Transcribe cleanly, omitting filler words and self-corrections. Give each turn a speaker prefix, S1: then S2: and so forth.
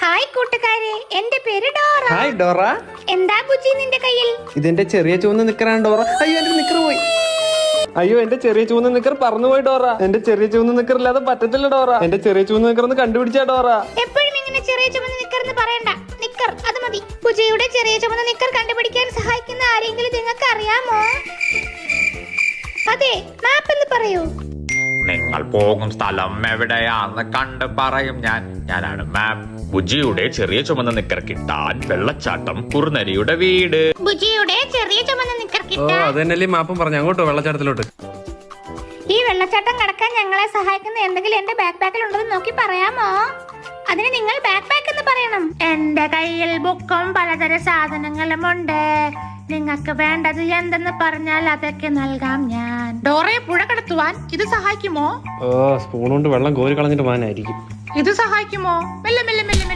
S1: Hi കൂട്ടുകാരെ, എന്റെ പേര് ഡോറ.
S2: Hi Dora.
S1: എന്താ ബുജി നിന്റെ കയ്യിൽ?
S2: ഇതെന്റെ ചെറിയ ചുവന്ന നിക്കറാണ് ഡോറ. അയ്യോ എന്റെ നിക്കർ പോയി. അയ്യോ എന്റെ ചെറിയ ചുവന്ന നിക്കർ പറന്നുപോയി ഡോറ. എന്റെ ചെറിയ ചുവന്ന നിക്കർ ഇല്ലാതെ പറ്റത്തില്ല ഡോറ. എന്റെ ചെറിയ ചുവന്ന നിക്കർ ഒന്ന് കണ്ടുപിടിച്ചാ ഡോറ.
S1: എപ്പോഴും ഇങ്ങനെ ചെറിയ ചുവന്ന നിക്കർ എന്ന് പറയണ്ട. നിക്കർ അത് മതി. ബുജിയുടെ ചെറിയ ചുവന്ന നിക്കർ കണ്ടുപിടിക്കാൻ സഹായിക്കുന്ന ആരെങ്കിലും നിങ്ങൾക്ക് അറിയാമോ? അതെ, മാപ്പ് എന്ന് പറയൂ.
S3: നിങ്ങൾ പോകും സ്ഥലം എവിടെയാന്ന് കണ്ട് പറയും ഞാനാണ് മാപ്പ്. ബുജിയുടെ ചെറിയ ചുമന്ന നിക്കർ കിട്ടാൻ വെള്ളച്ചാട്ടം കുറുനരിയുടെ വീട്.
S1: ബുജിയുടെ ചെറിയ ചുമന്ന നിക്കർ
S2: ഓ
S1: കിട്ടാൻ
S2: അതന്നെയല്ലേ മാപ്പം പറഞ്ഞു. അങ്ങോട്ടോ വെള്ളച്ചാട്ടത്തിലോട്ട്.
S1: ഈ വെള്ളച്ചാട്ടം കടക്കാൻ ഞങ്ങളെ സഹായിക്കുന്ന എന്തെങ്കിലും എന്റെ ബാക്ക് പാക്കിൽ ഉണ്ടെന്ന് നോക്കി പറയാമോ? അതിന് നിങ്ങൾ ബാക്ക് പാക്ക് എന്ന് പറയണം. എന്റെ കയ്യിൽ ബുക്കും പലതരം സാധനങ്ങളും ഉണ്ട്. നിങ്ങൾക്ക് വേണ്ടത് എന്തെന്ന് പറഞ്ഞാൽ അതൊക്കെ നൽകാം ഞാൻ.
S4: ഡോറയെ പുഴ കടത്തുവാൻ ഇത് സഹായിക്കുമോ?
S2: ഓ സ്പൂൺ കൊണ്ട് വെള്ളം കോരി കളഞ്ഞിട്ട് പോകാനായിരിക്കും.
S4: ഇത് സഹായിക്കുമോ? മെല്ലെ മെല്ലെ മെല്ലെ